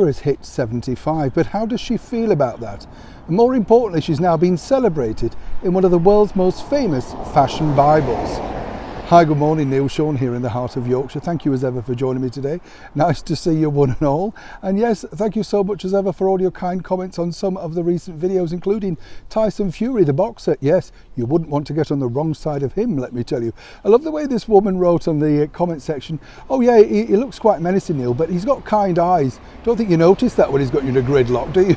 Camilla has hit 75, but how does she feel about that? And more importantly, she's now been celebrated in one of the world's most famous fashion Bibles. Hi, good morning, Neil Sean here in the heart of Yorkshire. Thank you as ever for joining me today. Nice to see you one and all. And yes, thank you so much as ever for all your kind comments on some of the recent videos, including Tyson Fury, the boxer. Yes, you wouldn't want to get on the wrong side of him, let me tell you. I love the way this woman wrote on the comment section, oh yeah, he looks quite menacing, Neil, but he's got kind eyes. Don't think you notice that when he's got you in a gridlock, do you?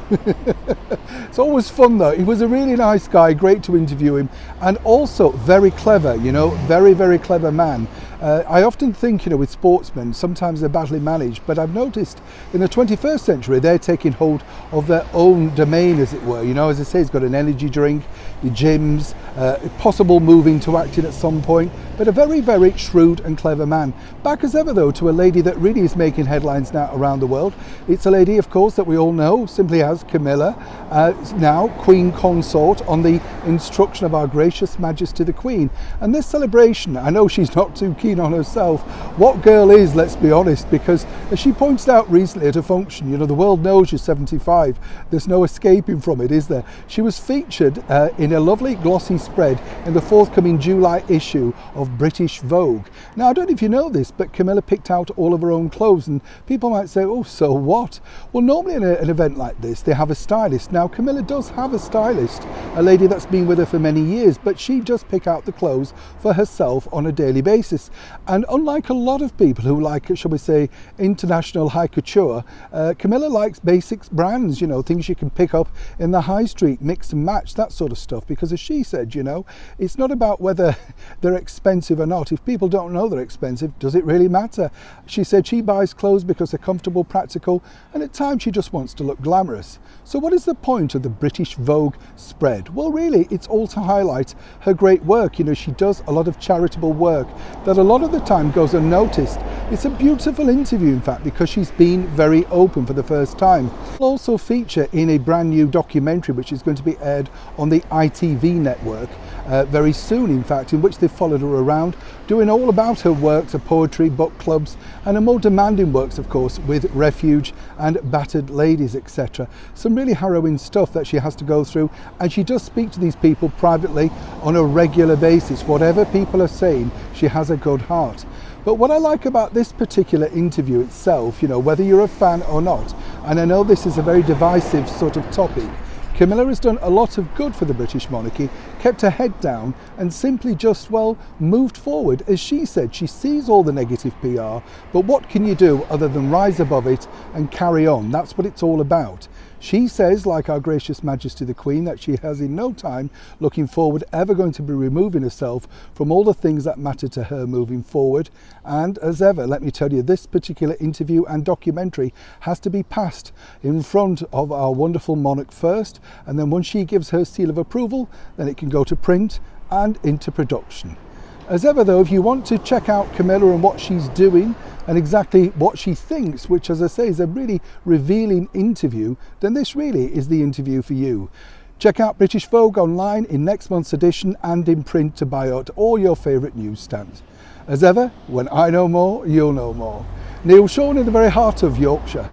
It's always fun though. He was a really nice guy, great to interview him, and also very clever, you know, very clever man. I often think, you know, with sportsmen, sometimes they're badly managed, but I've noticed in the 21st century, they're taking hold of their own domain, as it were. You know, as I say, he's got an energy drink, the gyms, possible moving to acting at some point, but a very shrewd and clever man. Back as ever, though, to a lady that really is making headlines now around the world. It's a lady, of course, that we all know simply as Camilla, now Queen Consort, on the instruction of our gracious Majesty the Queen. And this celebration, I know she's not too keen on herself. What girl is, let's be honest, because as she pointed out recently at a function, you know, the world knows you're 75. There's no escaping from it, is there? She was featured in a lovely glossy spread in the forthcoming July issue of British Vogue. Now, I don't know if you know this, but Camilla picked out all of her own clothes, and people might say, oh, so what? Well, normally in an event like this, they have a stylist. Now, Camilla does have a stylist, a lady that's been with her for many years, but she does pick out the clothes for herself on a daily basis. And unlike a lot of people who like, shall we say, international high couture, Camilla likes basics brands, you know, things you can pick up in the high street, mix and match, that sort of stuff. Because as she said, you know, it's not about whether they're expensive or not. If people don't know they're expensive, does it really matter? She said she buys clothes because they're comfortable, practical, and at times she just wants to look glamorous. So what is the point of the British Vogue spread? Well, really, it's all to highlight her great work. You know, she does a lot of charitable work that a lot of the time goes unnoticed. It's a beautiful interview, in fact, because she's been very open for the first time. She'll also feature in a brand new documentary which is going to be aired on the ITV network very soon, in fact, in which they followed her around doing all about her works of poetry, book clubs, and her more demanding works, of course, with refuge and battered ladies, etc. Some really harrowing stuff that she has to go through, and she does speak to these people privately on a regular basis. Whatever people are saying, she has a good heart. But what I like about this particular interview itself, you know, whether you're a fan or not, and I know this is a very divisive sort of topic, Camilla has done a lot of good for the British monarchy, kept her head down and simply just, well, moved forward. As she said, she sees all the negative PR, but what can you do other than rise above it and carry on? That's what it's all about. She says, like our gracious Majesty the Queen, that she has in no time, looking forward, ever going to be removing herself from all the things that matter to her moving forward. And as ever, let me tell you, this particular interview and documentary has to be passed in front of our wonderful monarch first, and then once she gives her seal of approval, then it can go to print and into production. As ever though, if you want to check out Camilla and what she's doing and exactly what she thinks, which as I say is a really revealing interview, then this really is the interview for you. Check out British Vogue online in next month's edition and in print to buy at all your favourite newsstands. As ever, when I know more, you'll know more. Neil Sean in the very heart of Yorkshire.